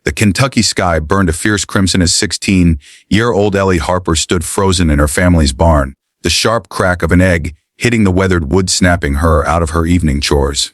The Kentucky sky burned a fierce crimson as 16-year-old Ellie Harper stood frozen in her family's barn, the sharp crack of an egg hitting the weathered wood snapping her out of her evening chores.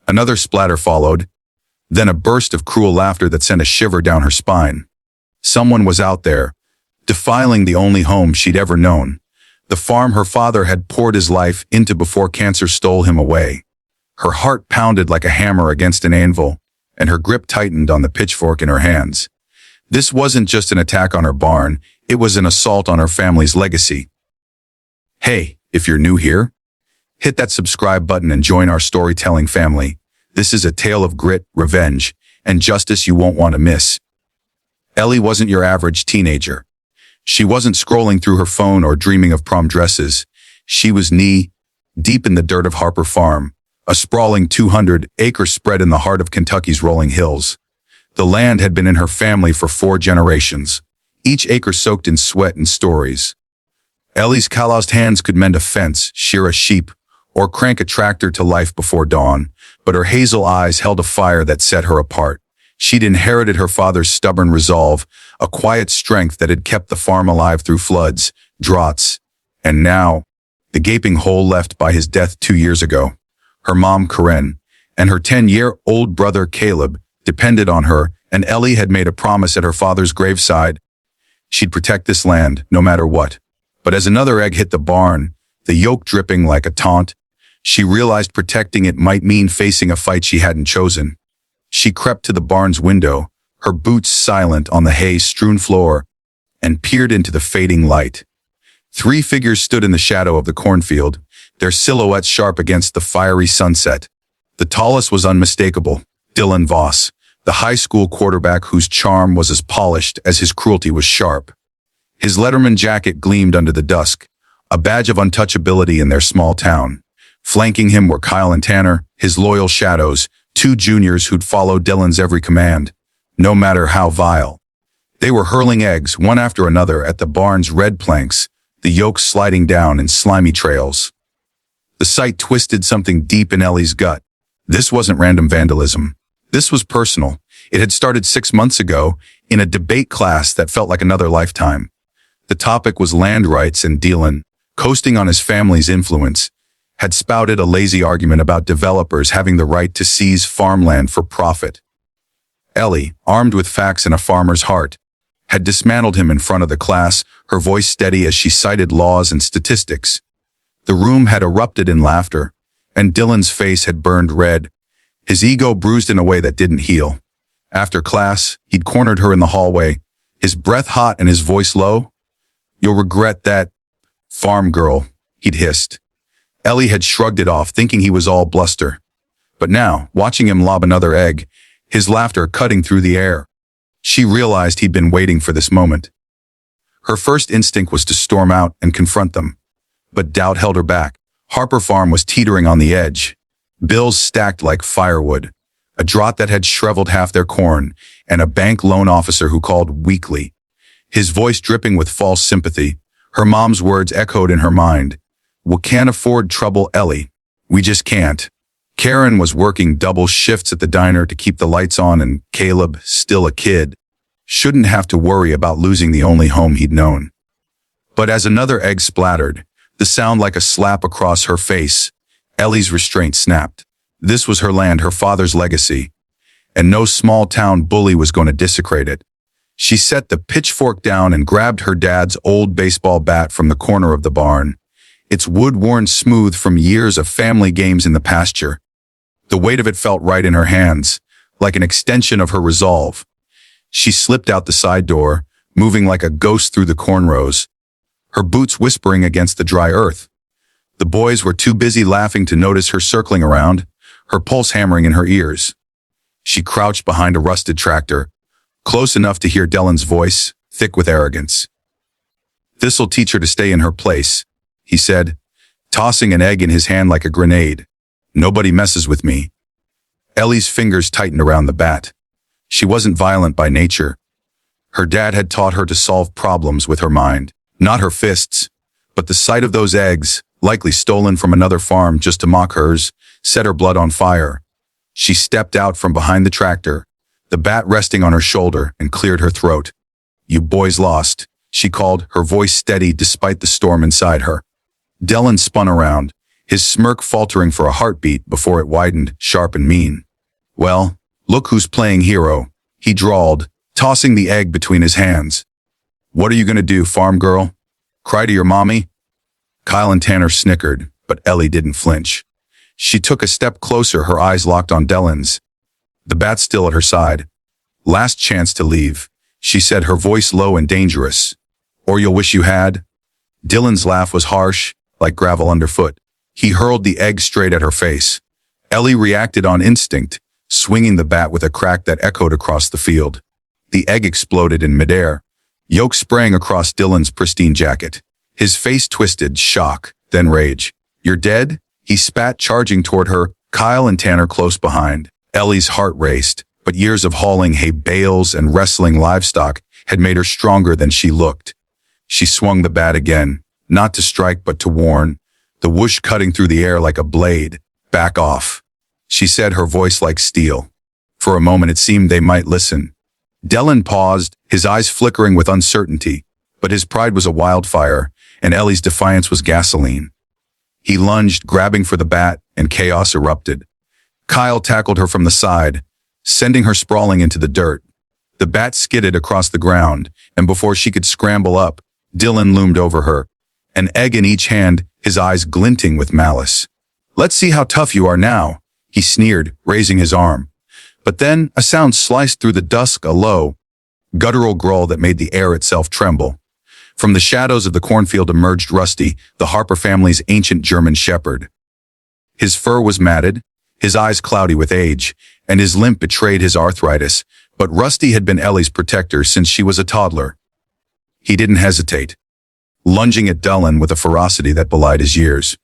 Another splatter followed, then a burst of cruel laughter that sent a shiver down her spine. Someone was out there, defiling the only home she'd ever known, the farm her father had poured his life into before cancer stole him away. Her heart pounded like a hammer against an anvil, and her grip tightened on the pitchfork in her hands. This wasn't just an attack on her barn, it was an assault on her family's legacy. Hey, if you're new here, hit that subscribe button and join our storytelling family. This is a tale of grit, revenge, and justice you won't want to miss. Ellie wasn't your average teenager. She wasn't scrolling through her phone or dreaming of prom dresses. She was knee-deep in the dirt of Harper Farm, a sprawling 200-acre spread in the heart of Kentucky's rolling hills. The land had been in her family for 4 generations, each acre soaked in sweat and stories. Ellie's calloused hands could mend a fence, shear a sheep, or crank a tractor to life before dawn, but her hazel eyes held a fire that set her apart. She'd inherited her father's stubborn resolve, a quiet strength that had kept the farm alive through floods, droughts, and now, the gaping hole left by his death 2 years ago. Her mom, Corinne, and her 10-year-old brother, Caleb, depended on her, and Ellie had made a promise at her father's graveside. She'd protect this land, no matter what. But as another egg hit the barn, the yolk dripping like a taunt, she realized protecting it might mean facing a fight she hadn't chosen. She crept to the barn's window, her boots silent on the hay-strewn floor, and peered into the fading light. 3 figures stood in the shadow of the cornfield, their silhouettes sharp against the fiery sunset. The tallest was unmistakable, Dylan Voss, the high school quarterback whose charm was as polished as his cruelty was sharp. His Letterman jacket gleamed under the dusk, a badge of untouchability in their small town. Flanking him were Kyle and Tanner, his loyal shadows, 2 juniors who'd follow Dylan's every command, no matter how vile. They were hurling eggs, one after another, at the barn's red planks, the yolks sliding down in slimy trails. The sight twisted something deep in Ellie's gut. This wasn't random vandalism. This was personal. It had started 6 months ago, in a debate class that felt like another lifetime. The topic was land rights, and Dylan, coasting on his family's influence, had spouted a lazy argument about developers having the right to seize farmland for profit. Ellie, armed with facts and a farmer's heart, had dismantled him in front of the class, her voice steady as she cited laws and statistics. The room had erupted in laughter, and Dylan's face had burned red, his ego bruised in a way that didn't heal. After class, he'd cornered her in the hallway, his breath hot and his voice low. "You'll regret that, farm girl," he'd hissed. Ellie had shrugged it off, thinking he was all bluster. But now, watching him lob another egg, his laughter cutting through the air, she realized he'd been waiting for this moment. Her first instinct was to storm out and confront them. But doubt held her back. Harper Farm was teetering on the edge. Bills stacked like firewood, a drought that had shriveled half their corn, and a bank loan officer who called weekly. His voice dripping with false sympathy, her mom's words echoed in her mind. "We can't afford trouble, Ellie. We just can't." Karen was working double shifts at the diner to keep the lights on, and Caleb, still a kid, shouldn't have to worry about losing the only home he'd known. But as another egg splattered, the sound like a slap across her face, Ellie's restraint snapped. This was her land, her father's legacy, and no small-town bully was going to desecrate it. She set the pitchfork down and grabbed her dad's old baseball bat from the corner of the barn, its wood worn smooth from years of family games in the pasture. The weight of it felt right in her hands, like an extension of her resolve. She slipped out the side door, moving like a ghost through the cornrows, her boots whispering against the dry earth. The boys were too busy laughing to notice her circling around, her pulse hammering in her ears. She crouched behind a rusted tractor, close enough to hear Dylan's voice, thick with arrogance. "This'll teach her to stay in her place," he said, tossing an egg in his hand like a grenade. "Nobody messes with me." Ellie's fingers tightened around the bat. She wasn't violent by nature. Her dad had taught her to solve problems with her mind, not her fists. But the sight of those eggs, likely stolen from another farm just to mock hers, set her blood on fire. She stepped out from behind the tractor, the bat resting on her shoulder, and cleared her throat. "You boys lost," she called, her voice steady despite the storm inside her. Dylan spun around, his smirk faltering for a heartbeat before it widened, sharp and mean. "Well, look who's playing hero," he drawled, tossing the egg between his hands. "What are you gonna do, farm girl? Cry to your mommy?" Kyle and Tanner snickered, but Ellie didn't flinch. She took a step closer, her eyes locked on Dylan's. The bat still at her side. "Last chance to leave," she said, her voice low and dangerous. "Or you'll wish you had." Dylan's laugh was harsh, like gravel underfoot. He hurled the egg straight at her face. Ellie reacted on instinct, swinging the bat with a crack that echoed across the field. The egg exploded in midair, yolk spraying across Dylan's pristine jacket. His face twisted, shock, then rage. "You're dead?" He spat, charging toward her, Kyle and Tanner close behind. Ellie's heart raced, but years of hauling hay bales and wrestling livestock had made her stronger than she looked. She swung the bat again, not to strike but to warn, the whoosh cutting through the air like a blade. "Back off," she said, her voice like steel. For a moment it seemed they might listen. Dylan paused, his eyes flickering with uncertainty, but his pride was a wildfire, and Ellie's defiance was gasoline. He lunged, grabbing for the bat, and chaos erupted. Kyle tackled her from the side, sending her sprawling into the dirt. The bat skidded across the ground, and before she could scramble up, Dylan loomed over her, an egg in each hand, his eyes glinting with malice. "Let's see how tough you are now," he sneered, raising his arm. But then a sound sliced through the dusk, a low, guttural growl that made the air itself tremble. From the shadows of the cornfield emerged Rusty, the Harper family's ancient German shepherd. His fur was matted, his eyes cloudy with age, and his limp betrayed his arthritis, but Rusty had been Ellie's protector since she was a toddler. He didn't hesitate, lunging at Dylan with a ferocity that belied his years.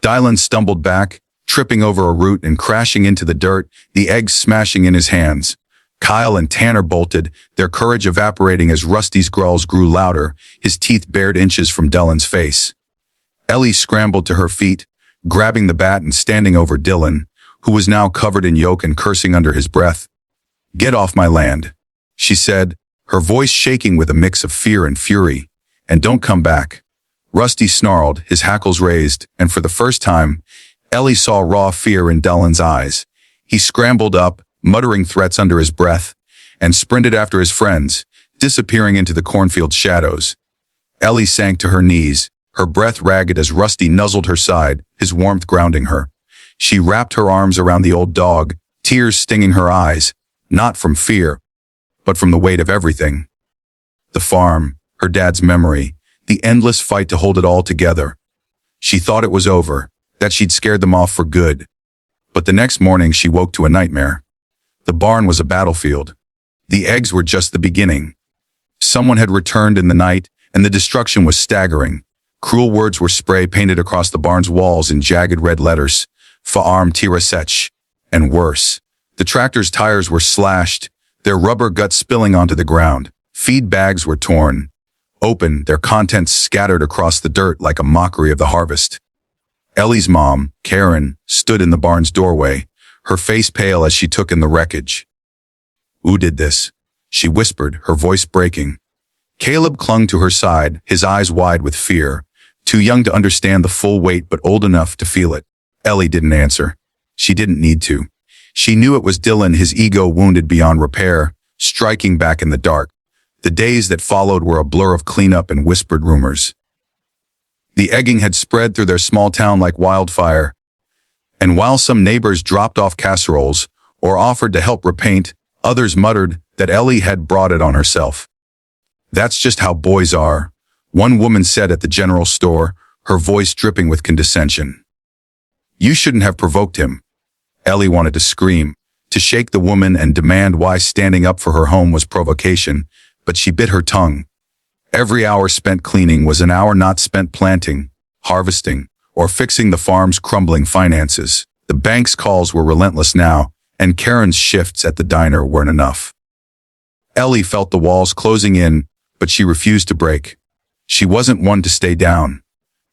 Dylan stumbled back, tripping over a root and crashing into the dirt, the eggs smashing in his hands. Kyle and Tanner bolted, their courage evaporating as Rusty's growls grew louder, his teeth bared inches from Dylan's face. Ellie scrambled to her feet, grabbing the bat and standing over Dylan, who was now covered in yolk and cursing under his breath. "Get off my land," she said, her voice shaking with a mix of fear and fury. "And don't come back." Rusty snarled, his hackles raised, and for the first time, Ellie saw raw fear in Dylan's eyes. He scrambled up, muttering threats under his breath, and sprinted after his friends, disappearing into the cornfield shadows. Ellie sank to her knees, her breath ragged as Rusty nuzzled her side, his warmth grounding her. She wrapped her arms around the old dog, tears stinging her eyes, not from fear, but from the weight of everything. The farm, her dad's memory, the endless fight to hold it all together. She thought it was over, that she'd scared them off for good. But the next morning she woke to a nightmare. The barn was a battlefield. The eggs were just the beginning. Someone had returned in the night, and the destruction was staggering. Cruel words were spray painted across the barn's walls in jagged red letters, "Farm tira sech," and worse. The tractor's tires were slashed, their rubber guts spilling onto the ground. Feed bags were torn open, their contents scattered across the dirt like a mockery of the harvest. Ellie's mom, Karen, stood in the barn's doorway, her face pale as she took in the wreckage. "Who did this?" she whispered, her voice breaking. Caleb clung to her side, his eyes wide with fear, too young to understand the full weight but old enough to feel it. Ellie didn't answer. She didn't need to. She knew it was Dylan, his ego wounded beyond repair, striking back in the dark. The days that followed were a blur of cleanup and whispered rumors. The egging had spread through their small town like wildfire, and while some neighbors dropped off casseroles or offered to help repaint, others muttered that Ellie had brought it on herself. "That's just how boys are," one woman said at the general store, her voice dripping with condescension. "You shouldn't have provoked him." Ellie wanted to scream, to shake the woman and demand why standing up for her home was provocation, but she bit her tongue. Every hour spent cleaning was an hour not spent planting, harvesting, or fixing the farm's crumbling finances. The bank's calls were relentless now, and Karen's shifts at the diner weren't enough. Ellie felt the walls closing in, but she refused to break. She wasn't one to stay down.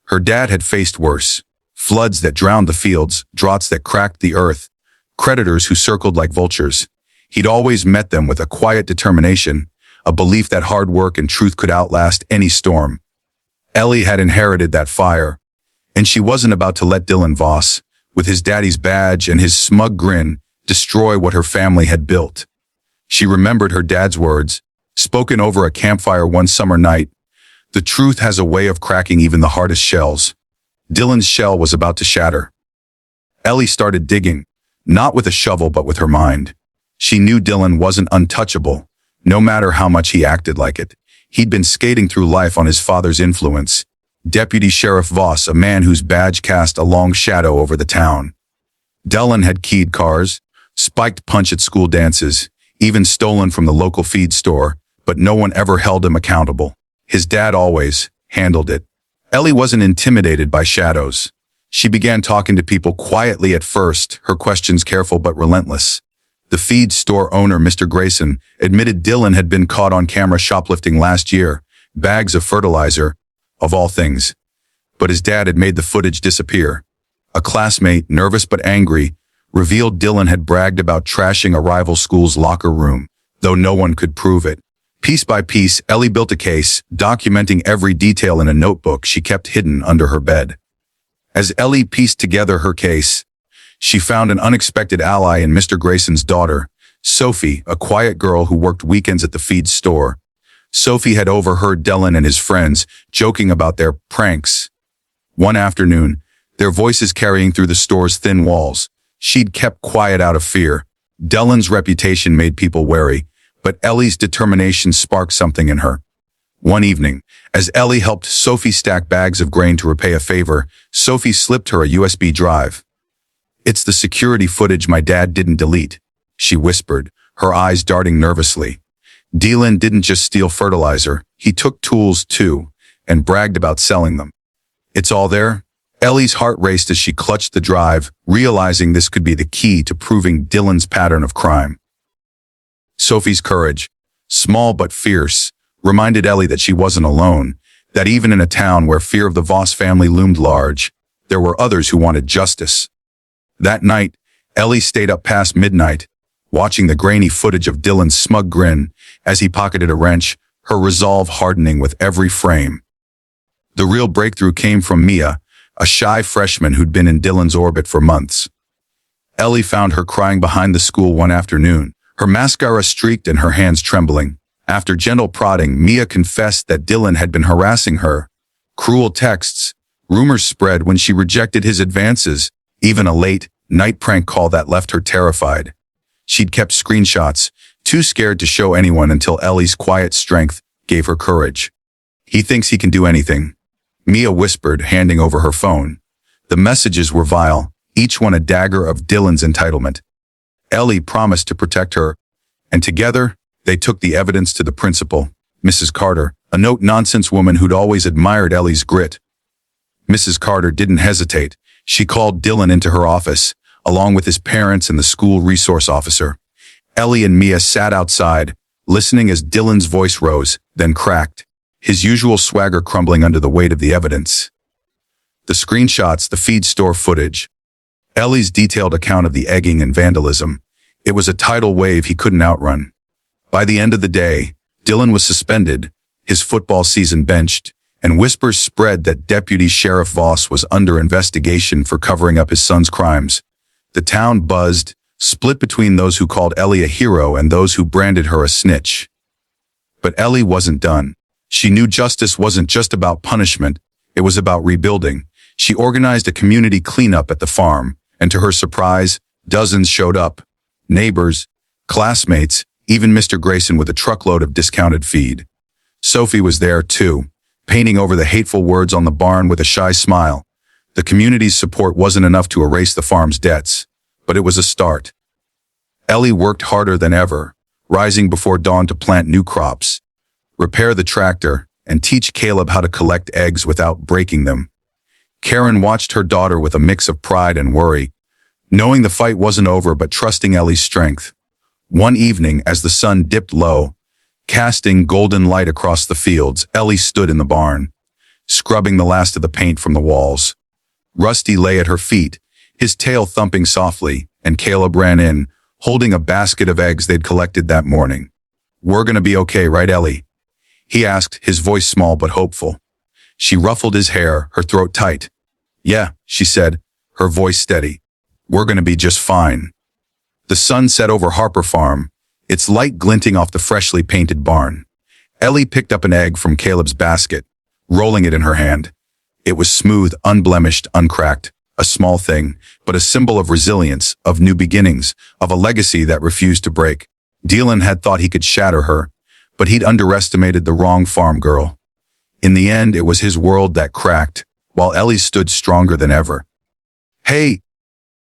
Her dad had faced worse. Floods that drowned the fields, droughts that cracked the earth, creditors who circled like vultures. He'd always met them with a quiet determination, a belief that hard work and truth could outlast any storm. Ellie had inherited that fire, and she wasn't about to let Dylan Voss, with his daddy's badge and his smug grin, destroy what her family had built. She remembered her dad's words, spoken over a campfire one summer night. The truth has a way of cracking even the hardest shells. Dylan's shell was about to shatter. Ellie started digging, not with a shovel but with her mind. She knew Dylan wasn't untouchable, no matter how much he acted like it. He'd been skating through life on his father's influence. Deputy Sheriff Voss, a man whose badge cast a long shadow over the town. Dylan had keyed cars, spiked punch at school dances, even stolen from the local feed store, but no one ever held him accountable. His dad always handled it. Ellie wasn't intimidated by shadows. She began talking to people quietly at first, her questions careful but relentless. The feed store owner, Mr. Grayson, admitted Dylan had been caught on camera shoplifting last year, bags of fertilizer, of all things. But his dad had made the footage disappear. A classmate, nervous but angry, revealed Dylan had bragged about trashing a rival school's locker room, though no one could prove it. Piece by piece, Ellie built a case, documenting every detail in a notebook she kept hidden under her bed. As Ellie pieced together her case, she found an unexpected ally in Mr. Grayson's daughter, Sophie, a quiet girl who worked weekends at the feed store. Sophie had overheard Dylan and his friends joking about their pranks. One afternoon, their voices carrying through the store's thin walls, she'd kept quiet out of fear. Dylan's reputation made people wary, but Ellie's determination sparked something in her. One evening, as Ellie helped Sophie stack bags of grain to repay a favor, Sophie slipped her a USB drive. "It's the security footage my dad didn't delete," she whispered, her eyes darting nervously. Dylan didn't just steal fertilizer, he took tools too, and bragged about selling them. "It's all there?" Ellie's heart raced as she clutched the drive, realizing this could be the key to proving Dylan's pattern of crime. Sophie's courage, small but fierce, reminded Ellie that she wasn't alone, that even in a town where fear of the Voss family loomed large, there were others who wanted justice. That night, Ellie stayed up past midnight, watching the grainy footage of Dylan's smug grin as he pocketed a wrench, her resolve hardening with every frame. The real breakthrough came from Mia, a shy freshman who'd been in Dylan's orbit for months. Ellie found her crying behind the school one afternoon, her mascara streaked and her hands trembling. After gentle prodding, Mia confessed that Dylan had been harassing her. Cruel texts, rumors spread when she rejected his advances, even a late night prank call that left her terrified. She'd kept screenshots, too scared to show anyone until Ellie's quiet strength gave her courage. "He thinks he can do anything," Mia whispered, handing over her phone. The messages were vile, each one a dagger of Dylan's entitlement. Ellie promised to protect her, and together, they took the evidence to the principal, Mrs. Carter, a no-nonsense woman who'd always admired Ellie's grit. Mrs. Carter didn't hesitate. She called Dylan into her office, along with his parents and the school resource officer. Ellie and Mia sat outside, listening as Dylan's voice rose, then cracked, his usual swagger crumbling under the weight of the evidence. The screenshots, the feed store footage, Ellie's detailed account of the egging and vandalism. It was a tidal wave he couldn't outrun. By the end of the day, Dylan was suspended, his football season benched, and whispers spread that Deputy Sheriff Voss was under investigation for covering up his son's crimes. The town buzzed, split between those who called Ellie a hero and those who branded her a snitch. But Ellie wasn't done. She knew justice wasn't just about punishment, it was about rebuilding. She organized a community cleanup at the farm, and to her surprise, dozens showed up. Neighbors, classmates, even Mr. Grayson with a truckload of discounted feed. Sophie was there too, painting over the hateful words on the barn with a shy smile. The community's support wasn't enough to erase the farm's debts, but it was a start. Ellie worked harder than ever, rising before dawn to plant new crops, repair the tractor, and teach Caleb how to collect eggs without breaking them. Karen watched her daughter with a mix of pride and worry, knowing the fight wasn't over but trusting Ellie's strength. One evening, as the sun dipped low, casting golden light across the fields, Ellie stood in the barn, scrubbing the last of the paint from the walls. Rusty lay at her feet, his tail thumping softly, and Caleb ran in, holding a basket of eggs they'd collected that morning. "We're gonna be okay, right, Ellie?" he asked, his voice small but hopeful. She ruffled his hair, her throat tight. "Yeah," she said, her voice steady. "We're gonna be just fine." The sun set over Harper Farm, its light glinting off the freshly painted barn. Ellie picked up an egg from Caleb's basket, rolling it in her hand. It was smooth, unblemished, uncracked, a small thing, but a symbol of resilience, of new beginnings, of a legacy that refused to break. Dylan had thought he could shatter her, but he'd underestimated the wrong farm girl. In the end, it was his world that cracked, while Ellie stood stronger than ever. "Hey,"